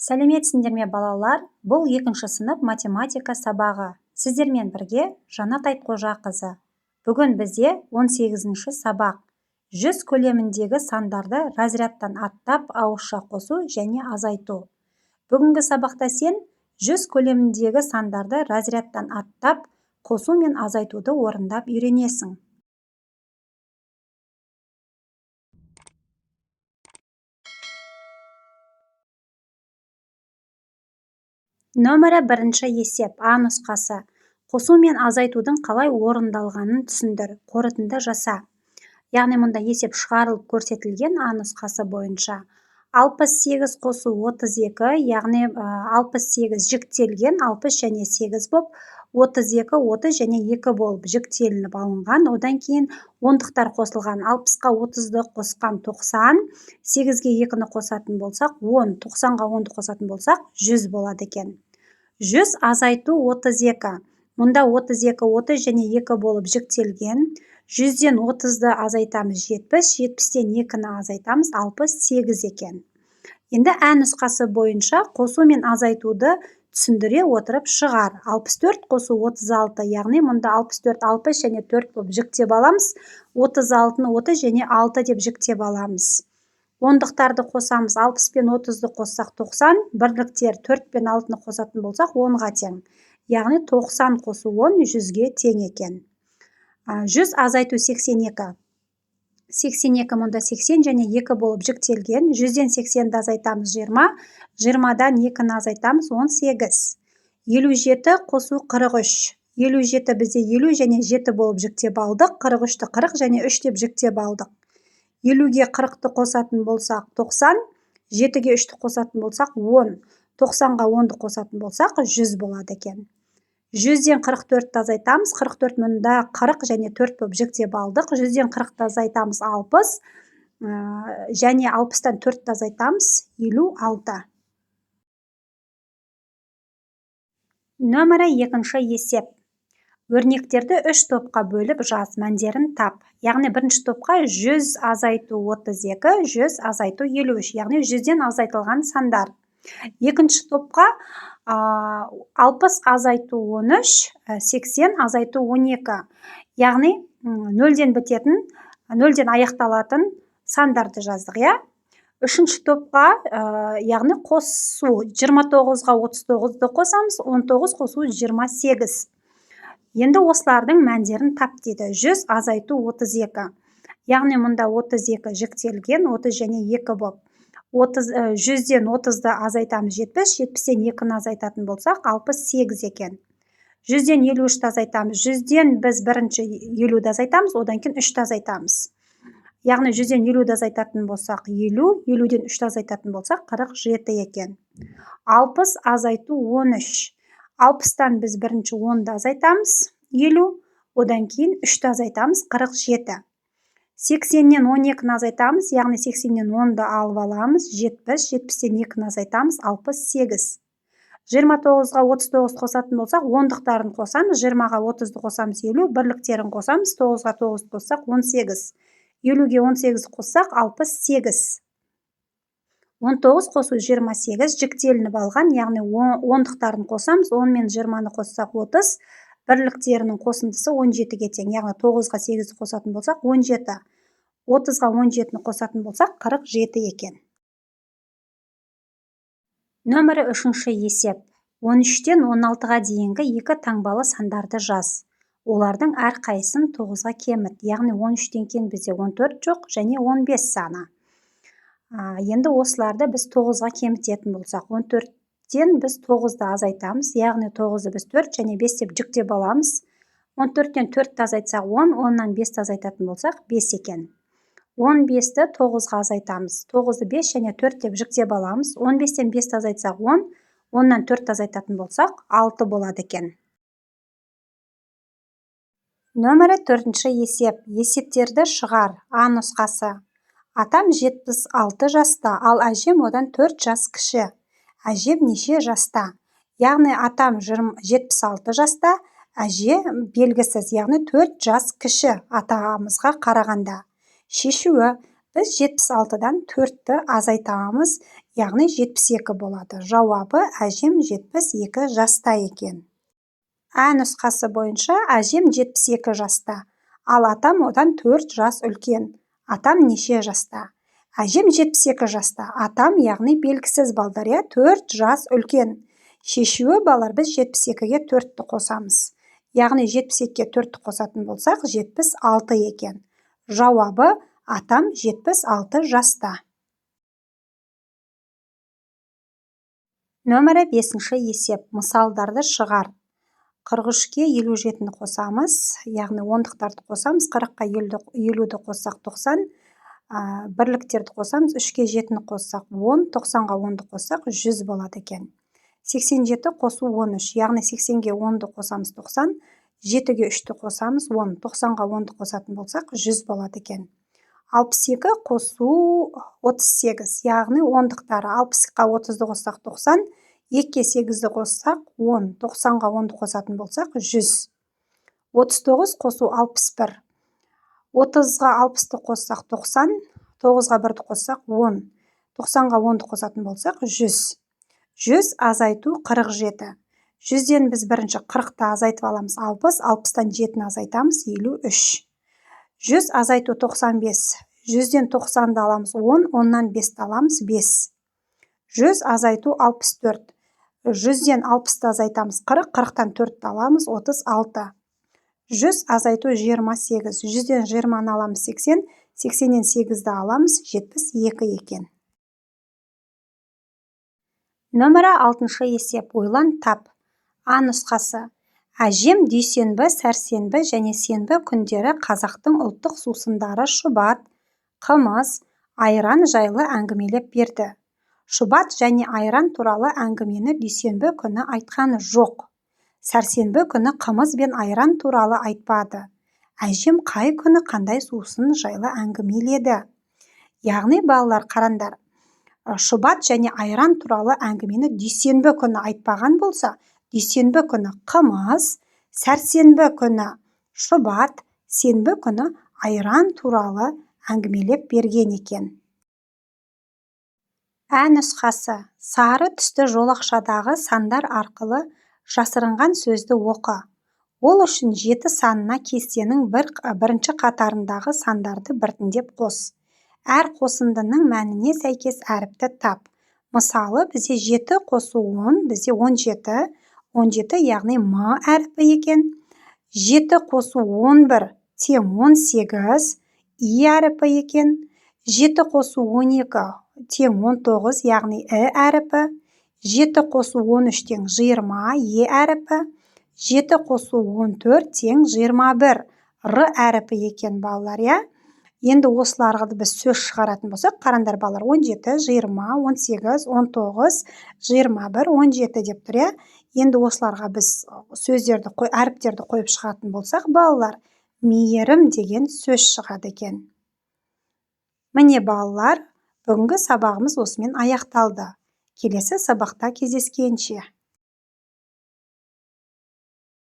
Сәлеметсіңдер ме балалар? Бұл 2-ші сынып математика сабағы. Сіздермен бірге Жанат Айтқожақызы. Бүгін бізде 18-ші сабақ. 100 көлеміндегі сандарды разрядтан аттап ауызша қосу және азайту. Бүгінгі сабақта сен 100 көлеміндегі сандарды разрядтан аттап қосу мен азайтуды орындап үйренесің. Нөмірі 1-ші есеп А нұсқасы. Қосу мен азайтудың қалай орындалғанын түсіндір, қорытынды жаса. Яғни мұнда есеп шығарылып көрсетілген А нұсқасы бойынша. 68 қосу 32, яғни 68 жіктелген 60 және 8 боп, 32, 30 және 2 болып жіктелініп алынған. Одан кейін ондықтар қосылған. 60-қа 30-ды қосқан 90, 8-ге 2-ні қосатын болсақ 10, 90-ға 10-ды қосатын болсақ 100 болады екен. 100 азайту 32. Мұнда 32, 30 және 2 болып жіктелген. 100-ден 30-ды азайтамыз 70, 70-тен 2-ні азайтамыз 68 екен. Енді Ә нұсқасы бойынша қосу мен азайтуды түсіндіре отырып шығар. 64 қосу 36, яғни мұнда 64, 60 және 4 болып жіктеп аламыз. 36-ны 30 және 6 деп жіктеп аламыз. Ондықтарды қосамыз, 60 пен 30-ды қоссақ 90, бірліктер 4 пен 6-ны қосатын болсақ 10-ға тең. Яғни 90 қосу 10, 100-ге тең екен. 100 азайту 82. 82 мұнда 80 және 2 болып жіктелген. 100-ден 80-ді азайтамыз 20, 20-дан 2-ні азайтамыз 18. 57 қосу 43. 57 бізде 50 және 7 болып жіктеп алдық. 43-ті 40 және 3 деп жіктеп алдық. 50-ге 40-ты қосатын болсақ 90, 7-ге 3-ті қосатын болсақ 10, 90-ға 10-ды қосатын болсақ 100 болады екен. 100-ден 44-ті азайтамыз, 44 мұнда 40 және 4 болып жіктеп алдық. 100-ден 40-ті азайтамыз 60, және 60-тан 4-ті азайтамыз 56. Нөмірі 2-ші есеп. Өрнектерді 3 топқа бөліп жаз, мәндерін тап. Яғни 1-ші топқа 100 азайту 32, 100 азайту 53, яғни 100-ден азайтылған сандар. 2-ші топқа 60 азайту 13, 80 азайту 12, яғни 0-ден бітетін, 0-ден аяқталатын сандарды жаздық, я? 3-ші топқа, яғни қосу 29-ға 39-ды қосамыз, 19 қосу 28. Енді осылардың мәндерін тап дейді. 100 азайту 32. Яғни мұнда 32 жіктелген, 30 және 2 боп. 100-ден 30-ды азайтамыз 70, 70-тен 2-ні азайтатын болсақ 68 екен. 100-ден 53-ті азайтамыз. 100-ден біз бірінші 50-ді азайтамыз, одан кейін 3-ті азайтамыз. Яғни 100-ден 50-ді азайтатын болсақ 50, 50-ден 3-ті азайтатын болсақ 47 екен. 60 азайту 13. 60-тан біз бірінші 10-ды азайтамыз, 50, одан кейін 3-ті азайтамыз, 47. 80-нен 12-ні азайтамыз, яғни 80-нен 10-ды алып аламыз, 70, 70-тен 2-ні азайтамыз, 68. 29-ға 39 қосатын болсақ, 10-дықтарын қосамыз, 20-ға 30-ды қосамыз, 50, бірліктерін қосамыз, 9-ға 9 қоссақ, 18. 50-ге 18 қоссақ, 68. 19 қосу 28 жіктелініп алған, яғни 10-дықтарын қосамыз, 10 мен 20-ны қоссақ 30, бірліктерінің қосындысы 17-ге тең, яғни 9-ға 8-ді қосатын болсақ 17, 30-ға 17-ні қосатын болсақ 47 екен. Нөмірі 3-ші есеп. 13-тен 16-ға дейінгі 2 таңбалы сандарды жаз. Олардың әрқайсысын 9-ға кеміт, яғни 13-тен кейін бізде 14 жоқ және 15 саны. Енді осыларды біз 9-ға кемітетін болсақ, 14-тен біз 9-ды азайтамыз, яғни 9-ды біз 4 және 5 деп жіктеп аламыз. 14-тен 4-ті азайтсақ 10, 10-нан 5-ті азайтатын болсақ 5 екен. 15-ті 9-ға азайтамыз, 9-ды 5 және 4 деп жіктеп аламыз. 15-тен 5-ті азайтсақ 10, 10-нан 4-ті азайтатын болсақ 6 болады екен. Нөмірі 4-ші есеп. Есептерді шығар. А нұсқасы. Атам 76 жаста, ал әжем одан 4 жас кіші. Әжем неше жаста? Яғни атам 76 жаста, әже белгісіз, яғни 4 жас кіші атамызға қарағанда. Шешуі, біз 76-дан 4-ті азайтамыз, яғни 72 болады. Жауабы әжем 72 жаста екен. Ә нұсқасы бойынша әжем 72 жаста, ал атам одан 4 жас үлкен. Атам неше жаста? Әжем 72 жаста, атам яғни белгісіз балдар, 4 жас үлкен. Шешуі балар, біз 72-ге 4-ті қосамыз. Яғни 72-ге 4-ті қосатын болсақ, 76 екен. Жауабы атам 76 жаста. Нөмірі 5-ші есеп. Мысалдарды шығар. 43-ке 57-ні қосамыз, яғни ондықтарды қосамыз, 40-қа 50-ді қоссақ 90, бірліктерді қосамыз, 3-ке 7-ні қоссақ 10, 90-ға 10-ды қоссақ 100 болады екен. 87 қосу 13, яғни 80-ге 10-ды қосамыз 90, 7-ге 3-ті қосамыз 10, 90-ға 10-ды қосатын болсақ 100 болады екен. 62 қосу 38, яғни ондықтары 60-қа 30-ды қоссақ 90, 2-ке 8-ді қоссақ 10, 90-ға 10-ды қосатын болсақ 100. 39 қосу 61, 30-ға 60-ды қоссақ 90, 9-ға 1-ді қоссақ 10, 90-ға 10-ды қосатын болсақ 100. 100 азайту 47. 100-ден біз бірінші 40-ты азайтып аламыз 60, 60-тан 7-ні азайтамыз 53. 100 азайту 95. 100-ден 90-ды аламыз 10, 10-нан 5-ті аламыз 5. 100 азайту 64. 100-ден 60-ты азайтамыз 40, 40-тан 4-ті аламыз 36. 100 азайту 28. 100-ден 20-ны аламыз 80, 80-ден 8-ді аламыз 72 екен. Нөмірі 6-шы есеп. Ойлан тап. А нұсқасы. Әжем дүйсенбі, сәрсенбі және сенбі күндері қазақтың ұлттық сусындары шұбат, қымыз, айран жайлы әңгімелеп берді. Шұбат және айран туралы әңгімені дүйсенбі күні айтқаны жоқ. Сәрсенбі күні қымыз бен айран туралы айтпады. Әжем қай күні қандай сусын жайлы әңгімеледі? Яғни балалар, қарандар, шұбат және айран туралы әңгімені дүйсенбі күні айтпаған болса, дүйсенбі күні қымыз, сәрсенбі күні шұбат, сенбі күні айран туралы әңгімелеп берген екен. Ә нұсқасы. Сары түсті жолақшадағы сандар арқылы жасырынған сөзді оқы. Ол үшін 7 санына кестенің бірінші қатарындағы сандарды біртіндеп қос. Әр қосындының мәніне сәйкес әріпті тап. Мысалы, бізде 7 қосу 10, бізде 17, 17 яғни м әріпі екен. 7 қосу 11 тең 18, и әріпі екен. 7 қосу 12 тең 19, яғни әріпі. 7 қосу 13 тең 20, әріпі. 7 қосу 14 тең 21, әріпі екен балалар, Енді осыларға біз сөз шығаратын болсақ, қарандар балалар, 17, 20, 18, 19, 21, 17 деп тұр, Енді осыларға біз сөздерді, әріптерді қойып шығатын болсақ, балалар, мейірім деген сөз шығады екен. Міне балалар, бүгінгі сабағымыз осымен аяқталды. Келесі сабақта кездескенше.